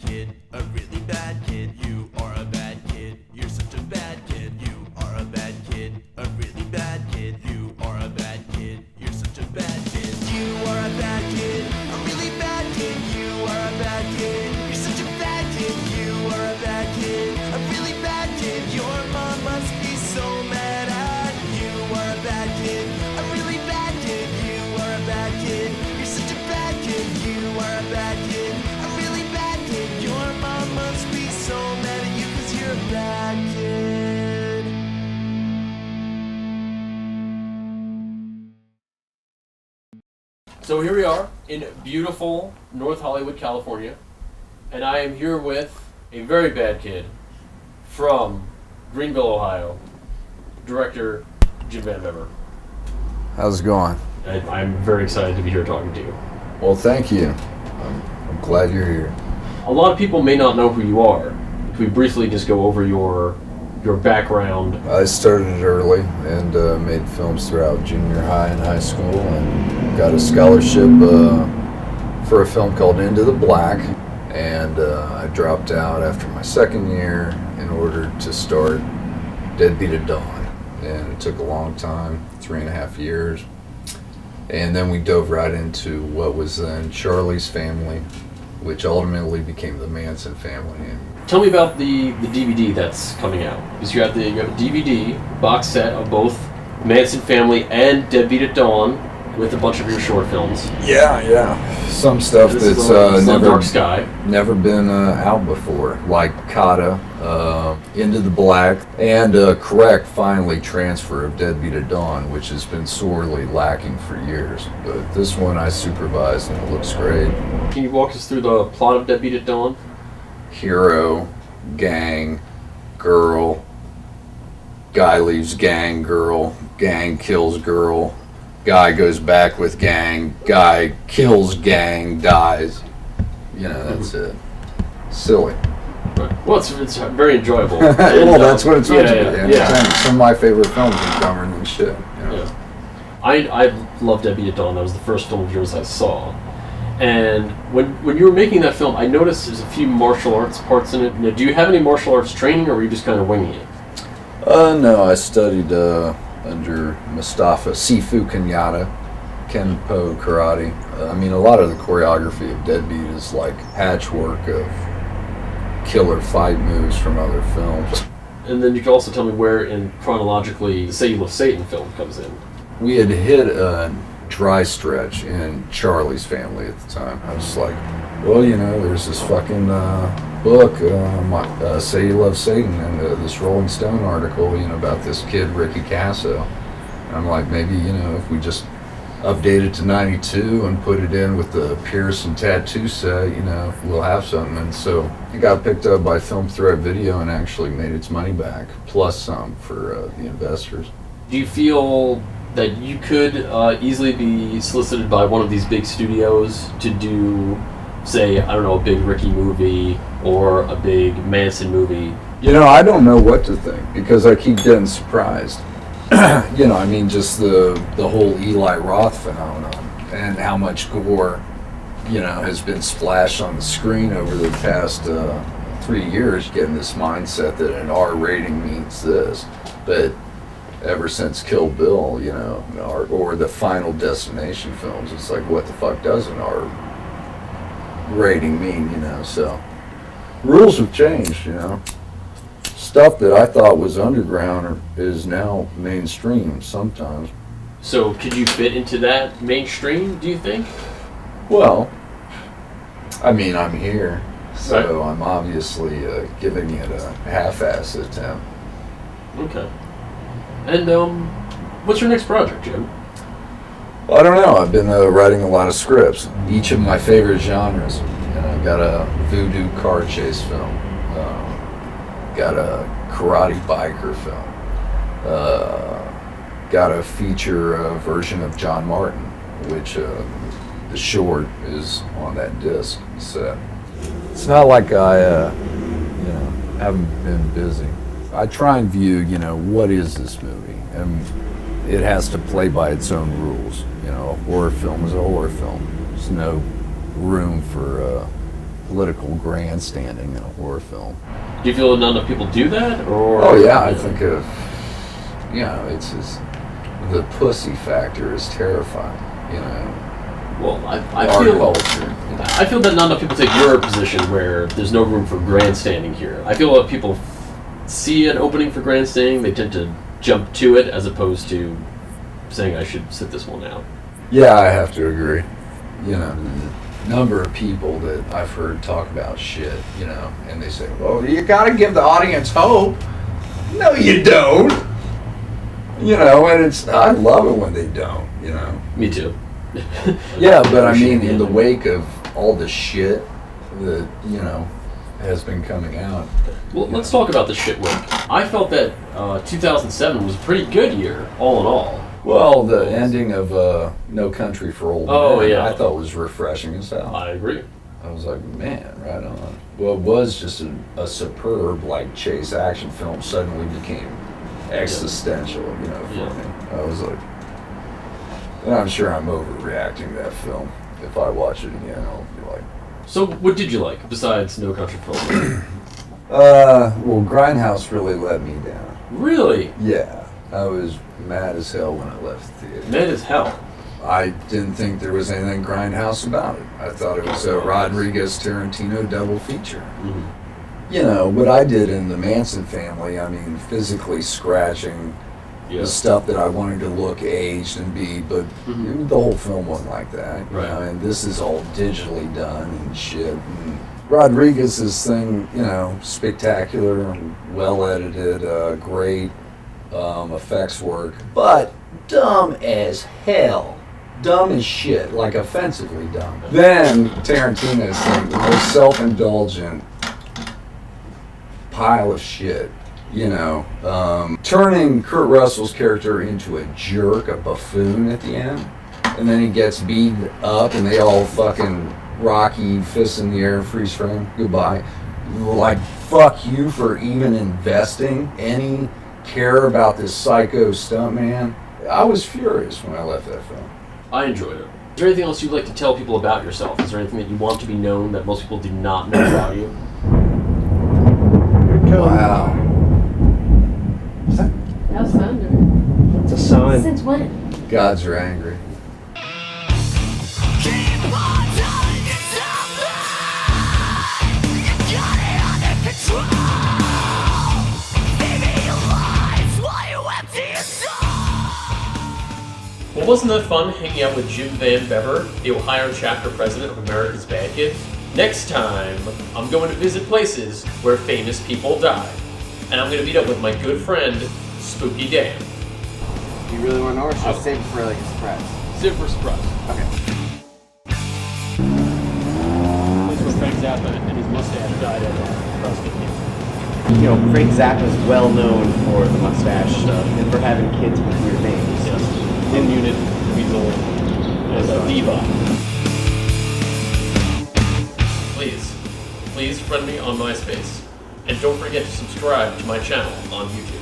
kid, a really bad kid. You are a bad kid, you're such a bad kid. You are a bad kid, a really bad kid. You are a bad kid, you're such a bad kid. You are a bad kid, a really bad kid. You are a bad kid, you're such a bad kid. You are a bad kid, a really bad kid. Your mom must be so mad at you. Are a bad kid, a really bad kid. You are a bad kid, you're such a bad kid. You are a bad kid, a really bad kid. Your mom must be so mad at you 'cause you're a bad kid. So here we are in beautiful North Hollywood, California, and I am here with a very bad kid from Greenville, Ohio, director Jim VanBebber. How's it going? I'm very excited to be here talking to you. Well, thank you. I'm glad you're here. A lot of people may not know who you are. Can we briefly just go over your background? I started early and made films throughout junior high and high school, and got a scholarship for a film called Into the Black, and I dropped out after my second year in order to start Deadbeat at Dawn, and it took a long time, 3.5 years, and then we dove right into what was then Charlie's Family, which ultimately became the Manson Family. And Tell me about the DVD that's coming out, because you have a DVD box set of both Manson Family and Deadbeat at Dawn with a bunch of your short films. Yeah. Some stuff This is that's Dark Sky. never been out before, like Kata, Into the Black, and correct, finally, transfer of Deadbeat at Dawn, which has been sorely lacking for years. But this one I supervised, and it looks great. Can you walk us through the plot of Deadbeat at Dawn? Hero, gang, girl, guy leaves gang, girl, gang kills girl, guy goes back with gang, guy kills gang, dies. That's it. Silly. Right. Well, it's very enjoyable. Well, that's what it's meant to be. Yeah. Some of my favorite films are dumber than shit. Yeah. I love Deadbeat at Dawn. That was the first film of yours I saw. And when you were making that film, I noticed there's a few martial arts parts in it. Now, do you have any martial arts training, or were you just kind of winging it? No, I studied under Mustafa Sifu Kenyatta, Kenpo karate. A lot of the choreography of Deadbeat is like patchwork of killer fight moves from other films. And then you can also tell me where, in chronologically, the Say You Love Satan film comes in. We had hit a dry stretch in Charlie's Family at the time. I was like, well, there's this fucking book, Say You Love Satan, and this Rolling Stone article, about this kid, Ricky Casso. And I'm like, maybe, if we just update it to 92 and put it in with the Pierce and tattoo set, we'll have something. And so it got picked up by Film Threat Video and actually made its money back, plus some for the investors. Do you feel that you could easily be solicited by one of these big studios to do, say, I don't know, a big Ricky movie or a big Manson movie? I don't know what to think, because I keep getting surprised. Just the whole Eli Roth phenomenon and how much gore, has been splashed on the screen over the past 3 years, getting this mindset that an R rating means this. But ever since Kill Bill, or the Final Destination films, it's like, what the fuck does an R rating mean, So rules have changed, Stuff that I thought was underground is now mainstream sometimes. So could you fit into that mainstream, do you think? Well, I'm here, so Right. I'm obviously giving it a half-ass attempt. Okay. And what's your next project, Jim? Well, I don't know. I've been writing a lot of scripts, each of my favorite genres. I got a voodoo car chase film, got a karate biker film, got a feature version of John Martin, which the short is on that disc set. It's not like I haven't been busy. I try and view, what is this movie? And it has to play by its own rules. A horror film is a horror film. There's no room for political grandstanding in a horror film. Do you feel not enough people do that, or? Oh yeah, I think it's just the pussy factor is terrifying. Well, I Our feel culture. I feel that not enough people take your position where there's no room for grandstanding here. I feel that people see an opening for grandstanding, they tend to jump to it as opposed to saying I should sit this one out. Yeah, I have to agree. The number of people that I've heard talk about shit, and they say, well, you gotta give the audience hope. No, you don't. And I love it when they don't, Me too. Yeah, but I mean, in the wake of all the shit that, has been coming out. Well, let's talk about the shit wake. I felt that 2007 was a pretty good year, all in all. Well, the ending of No Country for Old Men, yeah. I thought was refreshing as hell. I agree. I was like, man, right on. Well, it was just a superb, chase action film suddenly became existential, for me. I was like, and I'm sure I'm overreacting to that film. If I watch it again, I'll be like... So, what did you like, besides No Country for Old Men? Well, Grindhouse really let me down. Really? Yeah. I was mad as hell when I left the theater. Mad as hell. I didn't think there was anything Grindhouse about it. I thought it was a Rodriguez Tarantino double feature. Mm-hmm. What I did in the Manson Family, physically scratching the stuff that I wanted to look aged and be, but the whole film wasn't like that. Right. And this is all digitally done and shit. And Rodriguez's thing, spectacular and well edited, great effects work, but dumb as hell. Dumb as shit, offensively dumb. Then Tarantino's thing, the most self-indulgent pile of shit. Turning Kurt Russell's character into a jerk, a buffoon at the end, and then he gets beat up and they all fucking Rocky, fists in the air, freeze frame, goodbye. Fuck you for even investing any care about this psycho stuntman. I was furious when I left that film. I enjoyed it. Is there anything else you'd like to tell people about yourself? Is there anything that you want to be known that most people do not know about you? Wow. How's thunder? It's a sign. Since when? Gods are angry. Keep on telling yourself that you got it under control. Living your lives while you empty your soul. Well, wasn't that fun hanging out with Jim VanBebber, the Ohio chapter president of America's Bad Kids? Next time, I'm going to visit places where famous people died. And I'm going to meet up with my good friend, Spooky Dan. You really want to know, or should I save it for a surprise? Save for a surprise. Okay. Place where Frank Zappa and his mustache died at CrossFit Games. Frank Zappa is well known for the mustache stuff and for having kids with weird names. Yes. In unit, Weasel, and Diva. Please friend me on MySpace. And don't forget to subscribe to my channel on YouTube.